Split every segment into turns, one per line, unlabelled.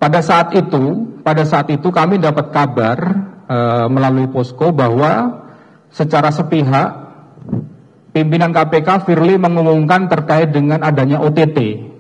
pada saat itu kami dapat kabar melalui posko bahwa secara sepihak pimpinan KPK Firly mengumumkan terkait dengan adanya OTT.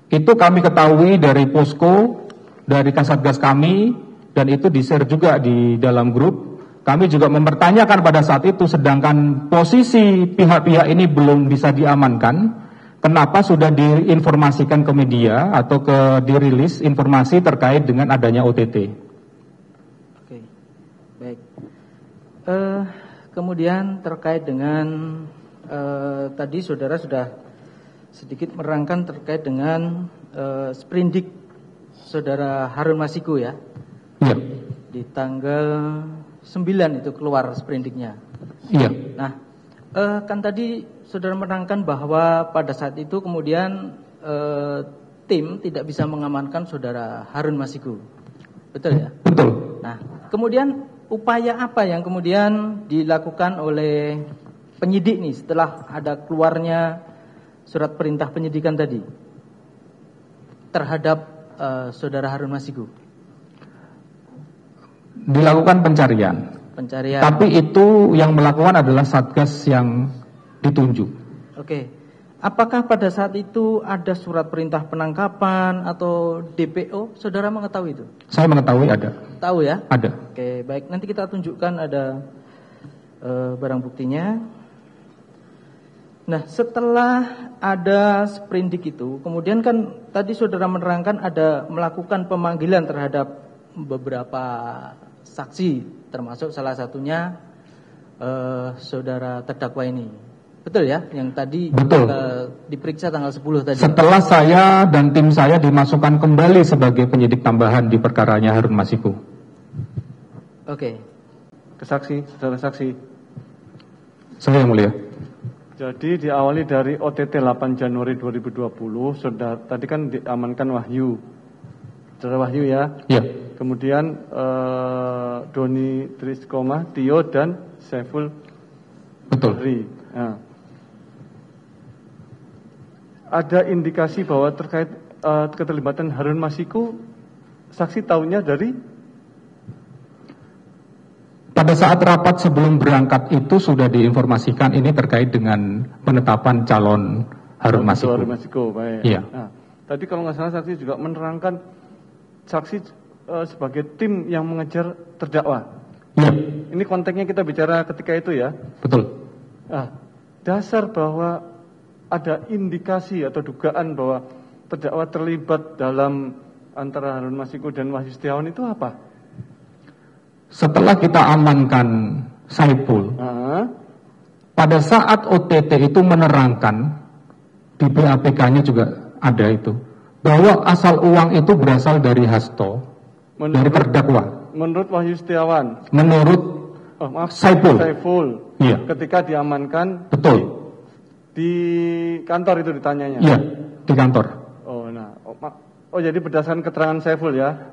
Itu kami ketahui dari posko, dari Kasatgas kami, dan itu di-share juga di dalam grup. Kami juga mempertanyakan pada saat itu, sedangkan posisi pihak-pihak ini belum bisa diamankan, kenapa sudah diinformasikan ke media atau dirilis informasi terkait dengan adanya OTT.
Oke, baik. Kemudian terkait dengan tadi saudara sudah sedikit merangkan terkait dengan sprindik saudara Harun Masiku ya.
Iya.
Di tanggal 9 itu keluar sprindiknya.
Iya.
Nah, kan tadi saudara menerangkan bahwa pada saat itu kemudian tim tidak bisa mengamankan saudara Harun Masiku. Betul ya?
Betul.
Nah, kemudian upaya apa yang kemudian dilakukan oleh penyidik nih setelah ada keluarnya surat perintah penyidikan tadi terhadap saudara Harun Masiku?
Dilakukan pencarian. Tapi itu yang melakukan adalah Satgas yang ditunjuk.
Oke. Apakah pada saat itu ada surat perintah penangkapan atau DPO? Saudara mengetahui itu?
Saya mengetahui ada.
Tahu ya?
Ada.
Oke, baik. Nanti kita tunjukkan ada barang buktinya. Nah, setelah ada sprindik itu, kemudian kan tadi saudara menerangkan ada melakukan pemanggilan terhadap beberapa saksi, termasuk salah satunya saudara terdakwa ini. Betul ya, yang tadi diperiksa tanggal 10 tadi.
Setelah saya dan tim saya dimasukkan kembali sebagai penyidik tambahan di perkaranya Harun Masiku.
Oke.
Saudara saksi.
Saya yang mulia.
Jadi diawali dari OTT 8 Januari 2020, saudara tadi kan diamankan Wahyu. Saudara Wahyu ya?
Iya.
Kemudian Doni Triskoma, Tio dan Saiful.
Betul.
Nah. Ada indikasi bahwa terkait keterlibatan Harun Masiku, saksi tahunya dari?
Pada saat rapat sebelum berangkat itu sudah diinformasikan ini terkait dengan penetapan calon Harun Masiku.
Harun Masiku, baik.
Iya.
Nah, tadi kalau nggak salah saksi juga menerangkan saksi sebagai tim yang mengejar terdakwa.
Iya.
Ini konteksnya kita bicara ketika itu ya.
Betul.
Nah, dasar bahwa ada indikasi atau dugaan bahwa terdakwa terlibat dalam antara Harun Masiku dan Wahyu Setiawan itu apa?
Setelah kita amankan Saiful, pada saat OTT itu menerangkan, di BAPK-nya juga ada itu, bahwa asal uang itu berasal dari Hasto, dari terdakwa.
Menurut Wahyu Setiawan?
Menurut Saiful. Iya.
Ketika diamankan.
Betul.
Di kantor itu ditanyanya?
Iya, di kantor.
Jadi berdasarkan keterangan Saiful ya?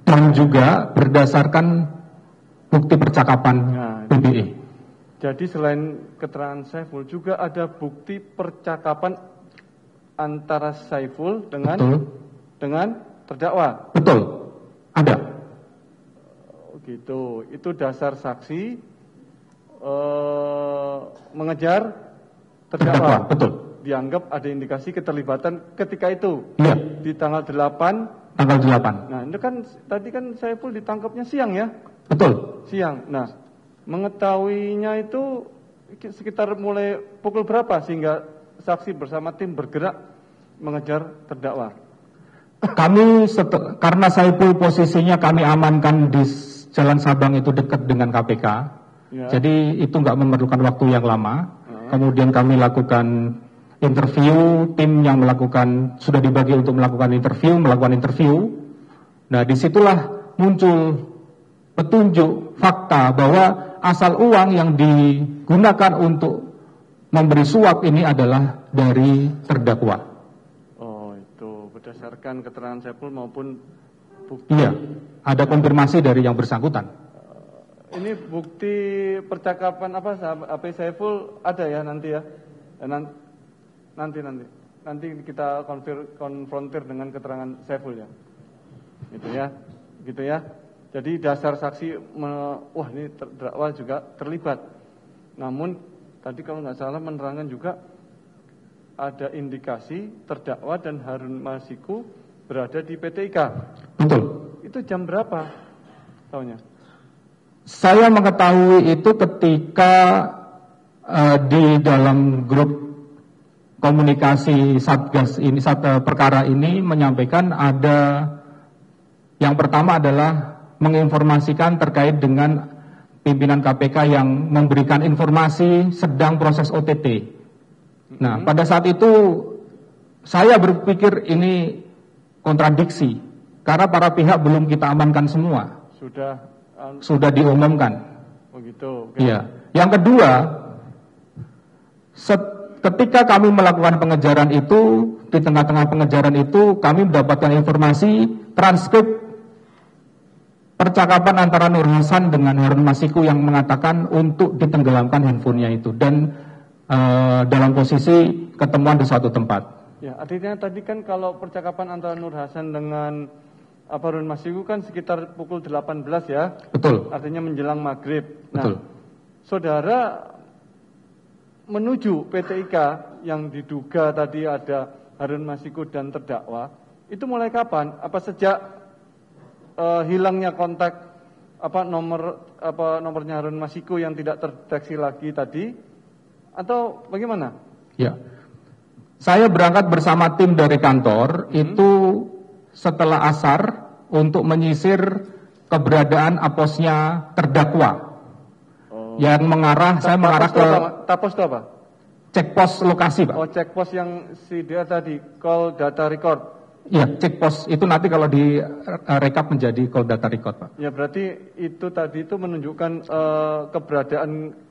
Dan juga berdasarkan bukti percakapan BBE.
Jadi selain keterangan Saiful juga ada bukti percakapan antara Saiful dengan terdakwa?
Betul, ada.
Gitu, itu dasar saksi mengejar terdakwa.
Betul.
Dianggap ada indikasi keterlibatan ketika itu.
Iya.
Di tanggal 8.
Tanggal 8.
Nah, itu kan tadi kan Saiful ditangkapnya siang ya?
Betul.
Siang. Nah, mengetahuinya itu sekitar mulai pukul berapa sehingga saksi bersama tim bergerak mengejar terdakwa?
Karena Saiful posisinya kami amankan di Jalan Sabang itu dekat dengan KPK. Ya. Jadi itu nggak memerlukan waktu yang lama. Kemudian kami lakukan interview, tim yang sudah dibagi untuk melakukan interview. Nah, disitulah muncul petunjuk fakta bahwa asal uang yang digunakan untuk memberi suap ini adalah dari terdakwa.
Oh, itu berdasarkan keterangan Saiful maupun bukti.
Iya, ada konfirmasi dari yang bersangkutan.
Ini bukti percakapan HP Saiful ada ya nanti ya? Nanti. nanti kita konfrontir dengan keterangan Saiful ya. Gitu ya. Jadi dasar saksi wah ini terdakwa juga terlibat. Namun tadi kalau nggak salah menerangkan juga ada indikasi terdakwa dan Harun Masiku berada di PT IKA.
Betul.
Itu jam berapa tahunya?
Saya mengetahui itu ketika di dalam grup komunikasi Satgas ini, perkara ini menyampaikan ada yang pertama adalah menginformasikan terkait dengan pimpinan KPK yang memberikan informasi sedang proses OTT. Nah, pada saat itu saya berpikir ini kontradiksi karena para pihak belum kita amankan semua. Sudah diumumkan.
Oh gitu. Okay.
Iya. Yang kedua, ketika kami melakukan pengejaran itu, di tengah-tengah pengejaran itu kami mendapatkan informasi transkrip percakapan antara Nur Hasan dengan Harun Masiku yang mengatakan untuk ditenggelamkan handphonenya itu dan dalam posisi ketemuan di suatu tempat.
Ya, artinya tadi kan kalau percakapan antara Nur Hasan dengan Harun Masiku kan sekitar pukul 18 ya.
Betul.
Artinya menjelang maghrib.
Betul.
Nah, saudara menuju PT IKA yang diduga tadi ada Harun Masiku dan terdakwa, itu mulai kapan? Apa sejak hilangnya kontak nomornya Harun Masiku yang tidak terdeteksi lagi tadi? Atau bagaimana?
Ya, saya berangkat bersama tim dari kantor itu setelah asar untuk menyisir keberadaan aposnya terdakwa yang mengarah. Saya mengarah ke
tapos itu apa?
Cek pos lokasi, Pak.
Oh, cek pos yang dia tadi call data record.
Ya, cek pos itu nanti kalau di rekap menjadi call data record, Pak.
Ya, berarti itu tadi itu menunjukkan keberadaan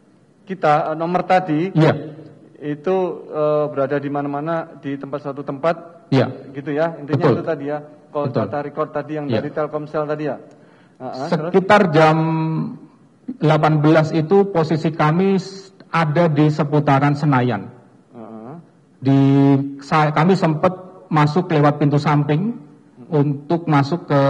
kita nomor tadi.
Iya.
Itu berada di mana-mana di suatu tempat.
Iya.
Gitu ya. Intinya
Betul.
itu tadi ya. Call data record tadi yang dari Telkomsel tadi ya.
Sekitar jam 18 itu posisi kami ada di seputaran Senayan. Kami sempat masuk lewat pintu samping untuk masuk ke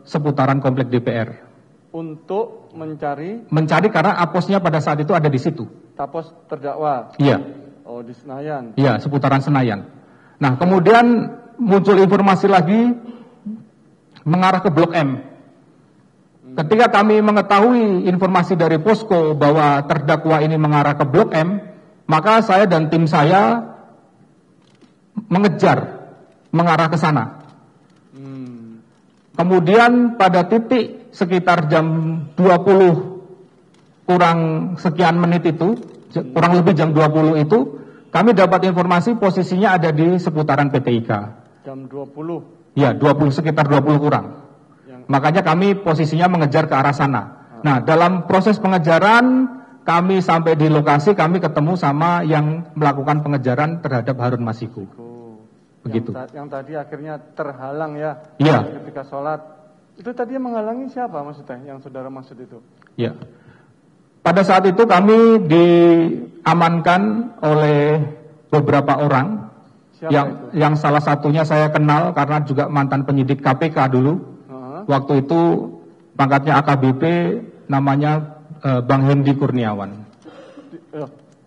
seputaran komplek DPR.
Untuk mencari
karena aposnya pada saat itu ada di situ.
Tapos terdakwa.
Iya.
Oh, di Senayan.
Iya, seputaran Senayan. Nah, kemudian muncul informasi lagi mengarah ke Blok M. Ketika kami mengetahui informasi dari posko bahwa terdakwa ini mengarah ke Blok M, maka saya dan tim saya mengarah ke sana. Kemudian pada titik sekitar jam 20 kurang sekian menit itu, kurang lebih jam 20 itu, kami dapat informasi posisinya ada di seputaran PT IKA.
Jam 20?
Ya, 20, sekitar 20 kurang. Makanya kami posisinya mengejar ke arah sana. Nah, dalam proses pengejaran, kami sampai di lokasi, kami ketemu sama yang melakukan pengejaran terhadap Harun Masiku. Begitu.
Yang tadi akhirnya terhalang ya.
Iya.
Ketika sholat. Itu tadi yang menghalangi siapa maksudnya? Yang saudara maksud itu?
Iya. Pada saat itu kami diamankan oleh beberapa orang. Siapa yang salah satunya saya kenal karena juga mantan penyidik KPK dulu. Waktu itu pangkatnya AKBP, namanya Bang Hendi Kurniawan.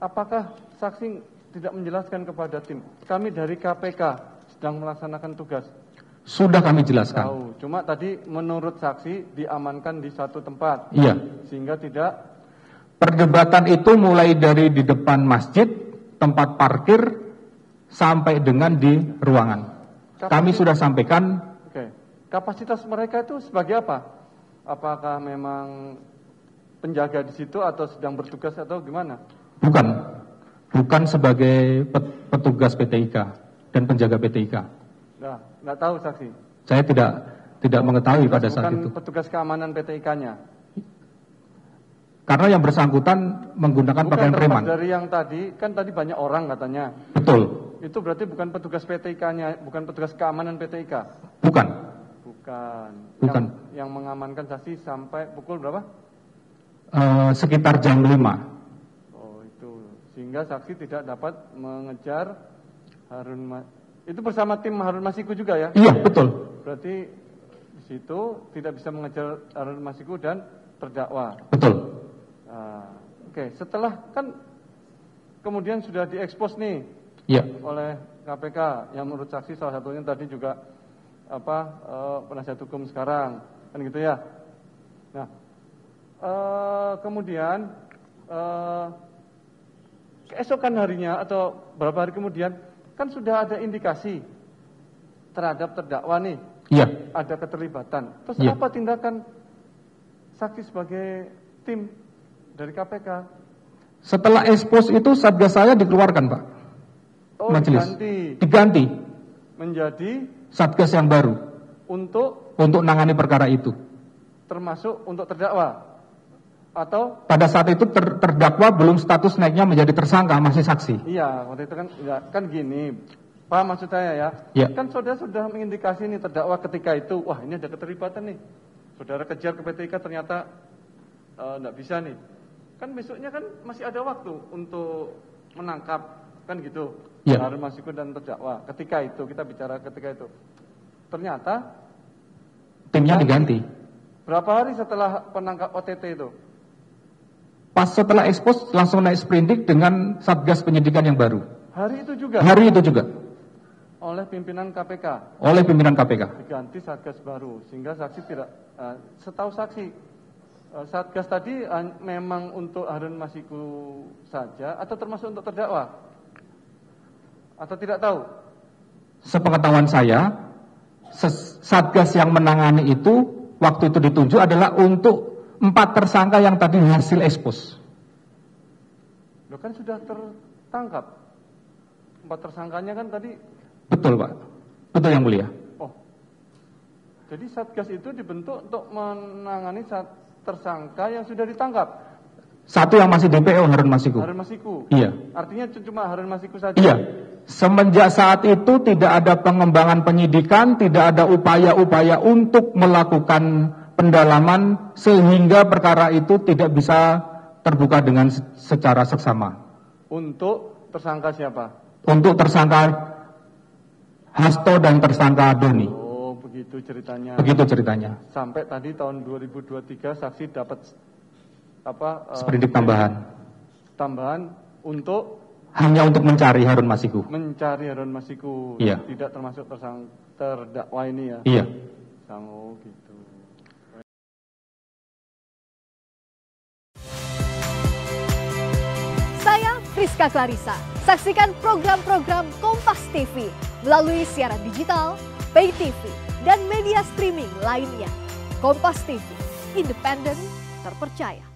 Apakah saksi tidak menjelaskan kepada tim? Kami dari KPK sedang melaksanakan tugas.
Sudah kami jelaskan.
Tahu. Cuma tadi menurut saksi diamankan di satu tempat.
Iya.
Sehingga tidak.
Perdebatan itu mulai dari di depan masjid, tempat parkir, sampai dengan di ruangan. Kami sudah sampaikan.
Oke. Kapasitas mereka itu sebagai apa? Apakah memang penjaga di situ atau sedang bertugas atau gimana? Bukan sebagai petugas PT IKA dan penjaga PT IKA. Nah, nggak tahu saksi.
Saya tidak mengetahui pada saat itu.
Bukan petugas keamanan PT IKA-nya.
Karena yang bersangkutan menggunakan pakaian preman.
Dari yang tadi, kan tadi banyak orang katanya.
Betul.
Itu berarti bukan petugas PT IKA-nya, bukan petugas keamanan PT IKA.
Bukan.
Yang mengamankan saksi sampai pukul berapa?
Sekitar jam 5.
Sehingga saksi tidak dapat mengejar itu bersama tim Harun Masiku juga ya?
Iya, betul.
Berarti di situ tidak bisa mengejar Harun Masiku dan terdakwa.
Betul.
Oke, setelah kan kemudian sudah diekspos nih oleh KPK yang menurut saksi salah satunya tadi juga penasihat hukum sekarang kan gitu ya. Nah, kemudian keesokan harinya atau beberapa hari kemudian kan sudah ada indikasi terhadap terdakwa nih.
Iya.
Ada keterlibatan. Terus apa tindakan saksi sebagai tim dari KPK?
Setelah ekspos itu Satgas saya dikeluarkan, Pak.
Oh,
Majelis.
Diganti.
Diganti.
Menjadi
Satgas yang baru.
Untuk
menangani perkara itu.
Termasuk untuk terdakwa? Atau?
Pada saat itu terdakwa belum status naiknya menjadi tersangka, masih saksi.
Iya, waktu itu kan gini. Pak, maksud saya ya. Kan saudara sudah mengindikasi nih terdakwa ketika itu, wah ini ada keterlibatan nih. Saudara kejar ke PT IKA ternyata enggak bisa nih. Kan besoknya kan masih ada waktu untuk menangkap, kan gitu. Harun Masiku dan terdakwa. Ketika itu, kita bicara ketika itu. Ternyata
timnya diganti.
Berapa hari setelah penangkap OTT itu?
Pas setelah ekspos langsung naik sprindik dengan Satgas penyidikan yang baru.
Hari itu juga?
Hari itu juga.
Oleh pimpinan KPK?
Oleh pimpinan KPK.
Diganti Satgas baru, sehingga saksi tidak, setahu saksi, Satgas tadi memang untuk Harun Masiku saja atau termasuk untuk terdakwa? Atau tidak tahu?
Sepengetahuan saya, Satgas yang menangani itu waktu itu ditunjuk adalah untuk 4 tersangka yang tadi hasil ekspos.
Loh kan sudah tertangkap 4 tersangkanya kan tadi.
Betul, Pak. Betul yang mulia.
Oh. Jadi Satgas itu dibentuk untuk menangani tersangka yang sudah ditangkap.
Satu yang masih DPO, Harun Masiku.
Harun Masiku.
Iya.
Artinya cuma Harun Masiku saja.
Iya. Semenjak saat itu tidak ada pengembangan penyidikan, tidak ada upaya-upaya untuk melakukan pendalaman sehingga perkara itu tidak bisa terbuka dengan secara seksama.
Untuk tersangka siapa?
Untuk tersangka Hasto dan tersangka Doni.
Oh, begitu ceritanya.
Begitu ceritanya.
Sampai tadi tahun 2023 saksi dapat
sprindik tambahan.
Tambahan untuk
hanya untuk mencari Harun Masiku.
Mencari Harun Masiku.
Iya.
Tidak termasuk terdakwa ini ya.
Iya.
Oh, gitu.
Saya Friska Clarissa. Saksikan program-program Kompas TV melalui siaran digital, pay TV, dan media streaming lainnya. Kompas TV, independen, terpercaya.